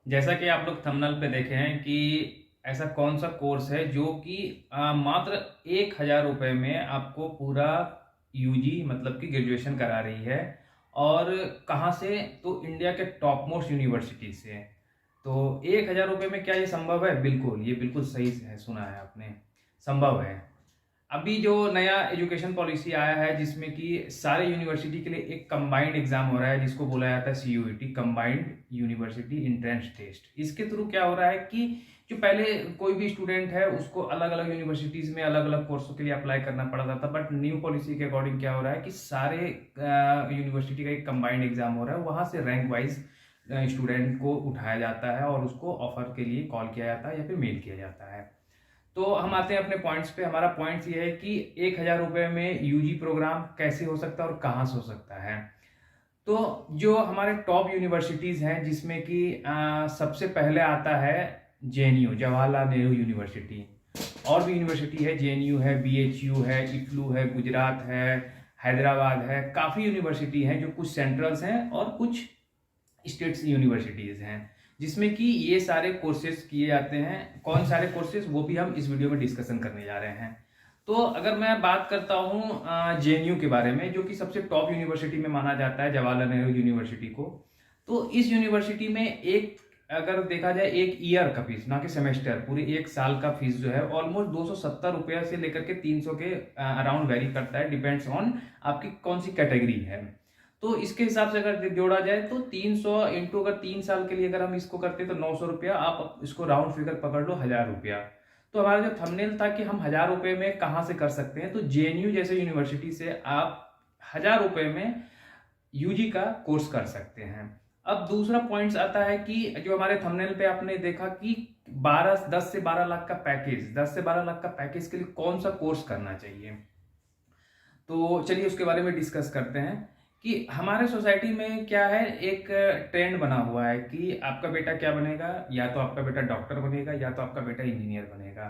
जैसा कि आप लोग थंबनेल पे देखे हैं कि ऐसा कौन सा कोर्स है जो कि मात्र 1,000 रुपये में आपको पूरा यूजी मतलब कि ग्रेजुएशन करा रही है। और कहाँ से? तो इंडिया के टॉप मोस्ट यूनिवर्सिटी से। तो 1,000 रुपये में क्या ये संभव है? बिल्कुल, ये बिल्कुल सही है, सुना है आपने, संभव है। अभी जो नया एजुकेशन पॉलिसी आया है जिसमें कि सारे यूनिवर्सिटी के लिए एक कंबाइंड एग्जाम हो रहा है जिसको बोला जाता है CUET, combined university entrance test. इसके थ्रू क्या हो रहा है कि जो पहले कोई भी स्टूडेंट है उसको अलग अलग यूनिवर्सिटीज में अलग अलग कोर्सों के लिए अप्लाई करना पड़ता था, बट न्यू पॉलिसी के अकॉर्डिंग क्या हो रहा है कि सारे यूनिवर्सिटी का एक कंबाइंड एग्जाम हो रहा है। वहां से रैंक वाइज स्टूडेंट को उठाया जाता है और उसको ऑफर के लिए कॉल किया जाता है या फिर मेल किया जाता है। तो हम आते हैं अपने पॉइंट्स पे। हमारा पॉइंट्स ये है कि 1,000 रुपये में यूजी प्रोग्राम कैसे हो सकता है और कहाँ से हो सकता है। तो जो हमारे टॉप यूनिवर्सिटीज़ हैं जिसमें कि सबसे पहले आता है जेएनयू, जवाहरलाल नेहरू यूनिवर्सिटी। और भी यूनिवर्सिटी है, जेएनयू है, बीएचयू है, इफ्लू है, गुजरात है, हैदराबाद है। काफ़ी यूनिवर्सिटी हैं जो कुछ सेंट्रल्स हैं और कुछ स्टेट्स यूनिवर्सिटीज़ हैं जिसमें कि ये सारे कोर्सेज किए जाते हैं। कौन सारे कोर्सेज, वो भी हम इस वीडियो में डिस्कशन करने जा रहे हैं। तो अगर मैं बात करता हूँ जेएनयू के बारे में, जो कि सबसे टॉप यूनिवर्सिटी में माना जाता है, जवाहरलाल नेहरू यूनिवर्सिटी को। तो इस यूनिवर्सिटी में एक, अगर देखा जाए, एक ईयर का फीस, ना कि सेमेस्टर, पूरे एक साल का फीस जो है ऑलमोस्ट 270 रुपया से लेकर के 300 के अराउंड वेरी करता है, डिपेंड्स ऑन आपकी कौन सी कैटेगरी है। तो इसके हिसाब से अगर जोड़ा जाए तो 300 इंटू, अगर 3 साल के लिए अगर हम इसको करते हैं तो 900 रुपया, आप इसको राउंड फिगर पकड़ लो 1,000 रुपया। तो हमारा जो थंबनेल था कि हम 1,000 रुपये में कहाँ से कर सकते हैं, तो जेएनयू जैसे यूनिवर्सिटी से आप 1,000 रुपये में यूजी का कोर्स कर सकते हैं। अब दूसरा पॉइंट्स आता है कि जो हमारे थंबनेल पे आपने देखा कि 10 से 12 लाख का पैकेज, 10 से 12 लाख का पैकेज के लिए कौन सा कोर्स करना चाहिए। तो चलिए उसके बारे में डिस्कस करते हैं कि हमारे सोसाइटी में क्या है, एक ट्रेंड बना हुआ है कि आपका बेटा क्या बनेगा, या तो आपका बेटा डॉक्टर बनेगा या तो आपका बेटा इंजीनियर बनेगा।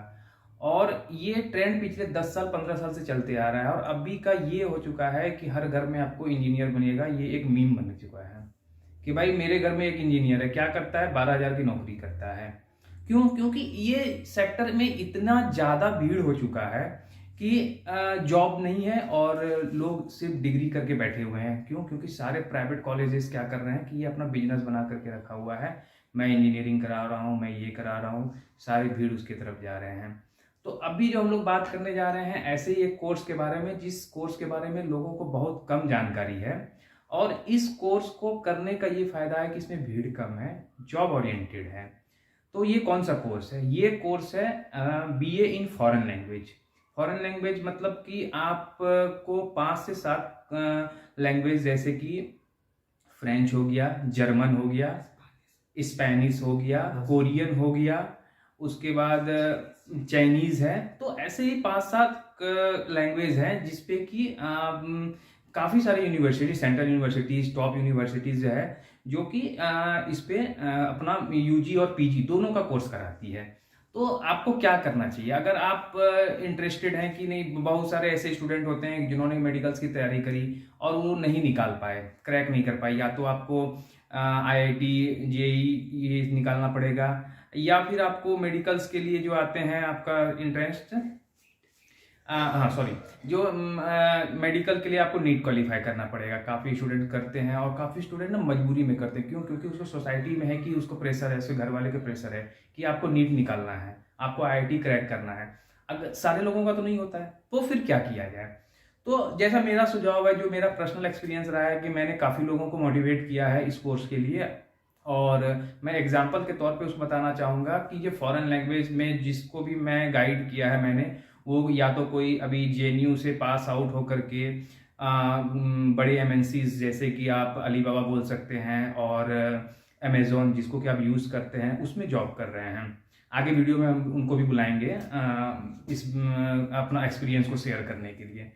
और ये ट्रेंड पिछले 10 साल 15 साल से चलते आ रहा है और अभी का ये हो चुका है कि हर घर में आपको इंजीनियर बनेगा, ये एक मीम बन चुका है कि भाई मेरे घर में एक इंजीनियर है, क्या करता है, 12,000 की नौकरी करता है। क्यों? क्योंकि ये सेक्टर में इतना ज़्यादा भीड़ हो चुका है कि जॉब नहीं है और लोग सिर्फ डिग्री करके बैठे हुए हैं। क्यों? क्योंकि सारे प्राइवेट कॉलेजेस क्या कर रहे हैं कि ये अपना बिजनेस बना करके रखा हुआ है, मैं इंजीनियरिंग करा रहा हूँ, मैं ये करा रहा हूँ, सारी भीड़ उसकी तरफ जा रहे हैं। तो अभी जो हम लोग बात करने जा रहे हैं ऐसे ही एक कोर्स के बारे में, जिस कोर्स के बारे में लोगों को बहुत कम जानकारी है। और इस कोर्स को करने का ये फायदा है कि इसमें भीड़ कम है, जॉब ओरिएंटेड है। तो ये कौन सा कोर्स है? ये कोर्स है BA in foreign language. Foreign language मतलब कि आपको 5 से 7 लैंग्वेज, जैसे कि फ्रेंच हो गया, जर्मन हो गया, स्पेनिश हो गया, कोरियन हो गया, उसके बाद चाइनीज़ है। तो ऐसे ही 5-7 लैंग्वेज हैं जिसपे कि काफ़ी सारी university, central universities, top universities जो है, जो कि इस पे अपना यूजी और पीजी दोनों का कोर्स कराती है। तो आपको क्या करना चाहिए अगर आप इंटरेस्टेड हैं कि नहीं? बहुत सारे ऐसे स्टूडेंट होते हैं जिन्होंने मेडिकल्स की तैयारी करी और वो नहीं निकाल पाए, क्रैक नहीं कर पाए। या तो आपको आईआईटी, जेई ये निकालना पड़ेगा, या फिर आपको मेडिकल्स के लिए जो आते हैं आपका इंट्रेंस, हाँ सॉरी, जो मेडिकल के लिए आपको नीट क्वालिफाई करना पड़ेगा। काफ़ी स्टूडेंट करते हैं और काफ़ी स्टूडेंट ना मजबूरी में करते हैं। क्यों? क्योंकि उसको सोसाइटी में है कि उसको प्रेशर है, उसके घर वाले के प्रेशर है कि आपको नीट निकालना है, आपको आईआईटी क्रैक करना है। अगर सारे लोगों का तो नहीं होता है, तो फिर क्या किया जाए? तो जैसा मेरा सुझाव है, जो मेरा पर्सनल एक्सपीरियंस रहा है कि मैंने काफ़ी लोगों को मोटिवेट किया है इस कोर्स के लिए। और मैं एग्जाम्पल के तौर पे उसको बताना चाहूँगा कि ये फॉरेन लैंग्वेज में जिसको भी मैं गाइड किया है मैंने, वो या तो कोई अभी जेएनयू से पास आउट होकर के बड़े एमएनसीज जैसे कि आप अलीबाबा बोल सकते हैं और अमेजोन, जिसको कि आप यूज़ करते हैं, उसमें जॉब कर रहे हैं। आगे वीडियो में हम उनको भी बुलाएंगे अपना एक्सपीरियंस को शेयर करने के लिए।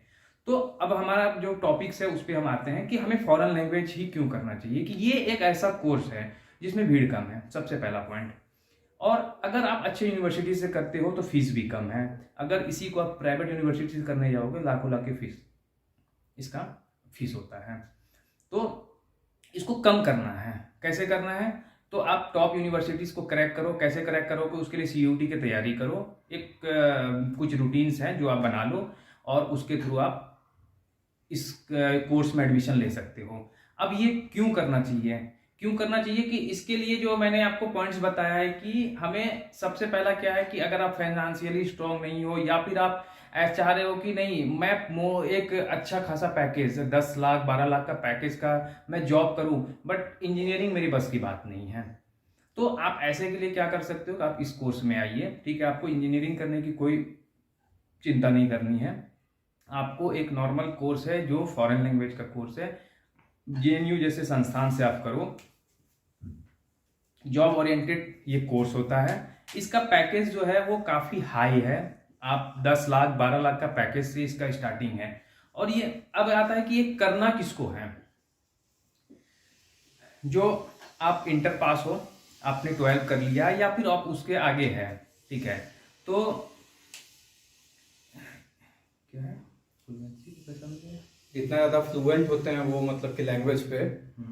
तो अब हमारा जो टॉपिक्स है उस पर हम आते हैं कि हमें फॉरेन लैंग्वेज ही क्यों करना चाहिए, कि ये एक ऐसा कोर्स है जिसमें भीड़ कम है, सबसे पहला पॉइंट। और अगर आप अच्छे यूनिवर्सिटी से करते हो तो फीस भी कम है। अगर इसी को आप प्राइवेट यूनिवर्सिटी से करने जाओगे, लाखों लाख की फीस इसका फीस होता है। तो इसको कम करना है, कैसे करना है? तो आप टॉप यूनिवर्सिटीज़ को क्रैक करो। कैसे क्रैक करोगे, उसके लिए CUT की तैयारी करो। एक कुछ रूटीन्स हैं जो आप बना लो और उसके थ्रू आप इस कोर्स में एडमिशन ले सकते हो। अब ये क्यों करना चाहिए, क्यों करना चाहिए कि इसके लिए जो मैंने आपको पॉइंट्स बताया है कि हमें सबसे पहला क्या है कि अगर आप फाइनेंशियली स्ट्रांग नहीं हो या फिर आप ऐसा चाह रहे हो कि नहीं मैं एक अच्छा खासा पैकेज 10 लाख 12 लाख का पैकेज का मैं जॉब करूं, बट इंजीनियरिंग मेरी बस की बात नहीं है, तो आप ऐसे के लिए क्या कर सकते हो कि आप इस कोर्स में आइए। ठीक है, आपको इंजीनियरिंग करने की कोई चिंता नहीं करनी है। आपको एक नॉर्मल कोर्स है जो फॉरेन लैंग्वेज का कोर्स है, JNU जैसे संस्थान से आप करो। जॉब ओरिएंटेड ये कोर्स होता है। इसका पैकेज जो है वो काफ़ी हाई है। आप 10 लाख 12 लाख का पैकेज से इसका स्टार्टिंग है। और ये अब आता है कि ये करना किसको है। जो आप इंटर पास हो, आपने 12 कर लिया या फिर आप उसके आगे है, ठीक है, तो क्या है जितना ज़्यादा फ्लुएंट होते हैं वो मतलब कि लैंग्वेज पे,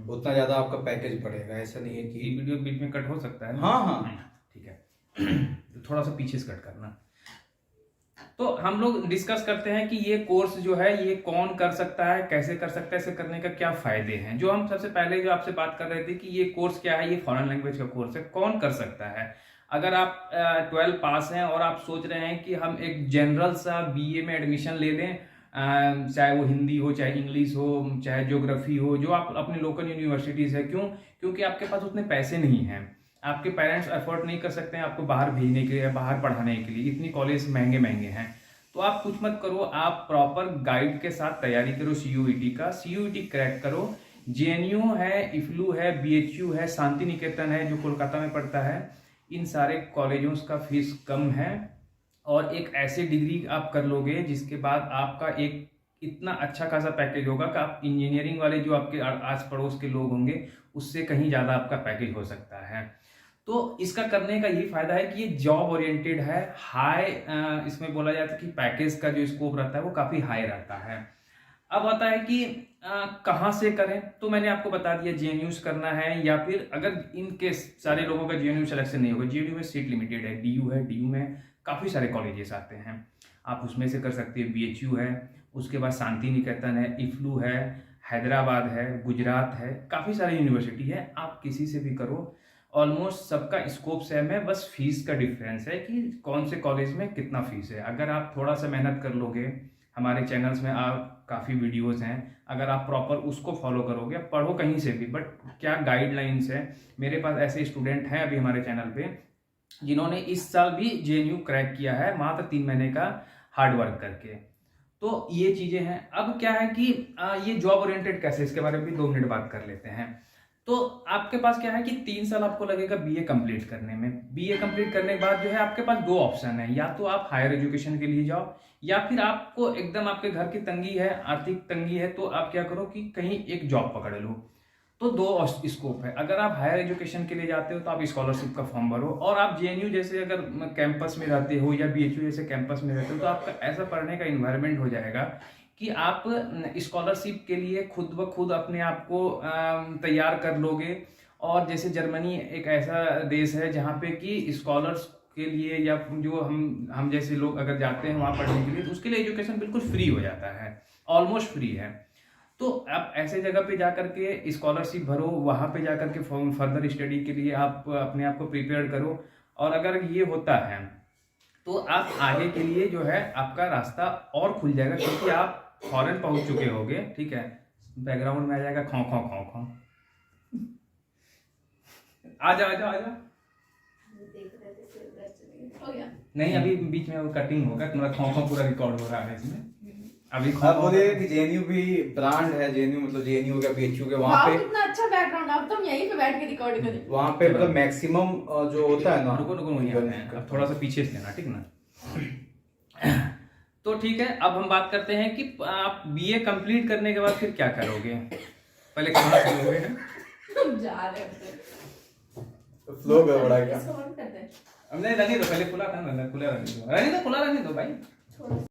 उतना ज़्यादा आपका पैकेज बढ़ेगा। ऐसा नहीं है कि वीडियो बीच में कट हो सकता है। हाँ हाँ ठीक है, तो थोड़ा सा पीछे से कट करना। तो हम लोग डिस्कस करते हैं कि ये कोर्स जो है ये कौन कर सकता है, कैसे कर सकता है, इसे करने का क्या फायदे हैं। जो हम सबसे पहले जो आपसे बात कर रहे थे कि ये कोर्स क्या है, ये फॉरेन लैंग्वेज का कोर्स है, कौन कर सकता है। अगर आप 12 पास हैं और आप सोच रहे हैं कि हम एक जनरल सा BA में एडमिशन ले लें, चाहे वो हिंदी हो, चाहे इंग्लिश हो, चाहे ज्योग्राफी हो, जो आप अपने लोकल यूनिवर्सिटीज़ है, क्यों, क्योंकि आपके पास उतने पैसे नहीं हैं, आपके पेरेंट्स अफोर्ड नहीं कर सकते हैं आपको बाहर भेजने के लिए, बाहर पढ़ाने के लिए, इतनी कॉलेज महंगे महंगे हैं। तो आप कुछ मत करो, आप प्रॉपर गाइड के साथ तैयारी करो CUET का, CUET क्रैक करो। JNU है, IFLU है, BHU है, शांति निकेतन है जो कोलकाता में पड़ता है, इन सारे कॉलेजों का फीस कम है और एक ऐसे डिग्री आप कर लोगे जिसके बाद आपका एक इतना अच्छा खासा पैकेज होगा कि आप इंजीनियरिंग वाले जो आपके आस पड़ोस के लोग होंगे उससे कहीं ज़्यादा आपका पैकेज हो सकता है। तो इसका करने का यही फायदा है कि ये जॉब ओरिएंटेड है, हाई, इसमें बोला जाता है कि पैकेज का जो स्कोप रहता है वो काफ़ी हाई रहता है। अब आता है कि कहाँ से करें, तो मैंने आपको बता दिया JNU करना है, या फिर अगर इनके सारे लोगों का JNU सिलेक्शन नहीं होगा, JNU में सीट लिमिटेड है, DU है, DU में काफ़ी सारे कॉलेजेस आते हैं, आप उसमें से कर सकते हैं। BHU है, उसके बाद शांति निकेतन है, IFLU है, हैदराबाद है, गुजरात है, काफ़ी सारी यूनिवर्सिटी है, आप किसी से भी करो, ऑलमोस्ट सबका स्कोप सेम है, बस फीस का डिफरेंस है कि कौन से कॉलेज में कितना फीस है। अगर आप थोड़ा सा मेहनत कर लोगे, हमारे चैनल्स में आप काफ़ी वीडियोस हैं, अगर आप प्रॉपर उसको फॉलो करोगे, पढ़ो कहीं से भी, बट क्या गाइडलाइंस है। मेरे पास ऐसे स्टूडेंट हैं अभी हमारे चैनल पे जिन्होंने इस साल भी JNU क्रैक किया है मात्र 3 महीने का हार्ड वर्क करके। तो ये चीज़ें हैं। अब क्या है कि ये जॉब ओरिएंटेड कैसे, इसके बारे में भी 2 मिनट बात कर लेते हैं। तो आपके पास क्या है कि 3 साल आपको लगेगा BA कंप्लीट करने में। BA कंप्लीट करने के बाद जो है आपके पास 2 ऑप्शन है, या तो आप हायर एजुकेशन के लिए जाओ, या फिर आपको एकदम आपके घर की तंगी है, आर्थिक तंगी है, तो आप क्या करो कि कहीं एक जॉब पकड़ लो। तो 2 स्कोप है। अगर आप हायर एजुकेशन के लिए जाते हो तो आप स्कॉलरशिप का फॉर्म भरो, और आप JNU जैसे अगर कैंपस में रहते हो या BHU जैसे कैंपस में रहते हो तो आपका ऐसा पढ़ने का इन्वायरमेंट हो जाएगा कि आप स्कॉलरशिप के लिए खुद ब खुद अपने आप को तैयार कर लोगे। और जैसे जर्मनी एक ऐसा देश है जहाँ पे कि स्कॉलर्स के लिए या जो हम जैसे लोग अगर जाते हैं वहाँ पढ़ने के लिए, तो उसके लिए एजुकेशन बिल्कुल फ्री हो जाता है, ऑलमोस्ट फ्री है। तो आप ऐसे जगह पे जा करके स्कॉलरशिप भरो, वहाँ पे जा करके फर्दर स्टडी के लिए आप अपने आप को प्रिपेयर करो। और अगर ये होता है तो आप आगे के लिए जो है आपका रास्ता और खुल जाएगा, क्योंकि आप फॉरेन पहुंच चुके होगे। ठीक है, बैकग्राउंड में आ जाएगा खौ खौ खौ खौ। आजा आजा आजा, नहीं अभी बीच में वो कटिंग होगा, तुम्हारा खौ खौ पूरा रिकॉर्ड हो रहा है इसमें। अभी आप बोलिए कि JNU भी ब्रांड है, JNU मतलब JNU हो गया, BHU के वहाँ पे कितना अच्छा बैकग्राउंड, अब तो हम यहीं पे बैठ के रिकॉर्ड करें। वहाँ पे मतलब मैक्सिमम जो होता है ना, रुको रुको वहीं आते हैं, अब थोड़ा सा पीछे से लेना, ठीक ना। तो ठीक है, अब हम बात करते हैं कि आप BA कंप्लीट करने के बाद फिर क्या करोगे। पहले कहाँ से लोगे, हम जा रहे हैं फ्लो गड़बड़ा गया। इसको बंद कर दे। हमने रहने दो, पहले खुला था ना, खुला रहने दो, रहने दो, खुला रहने दो भाई।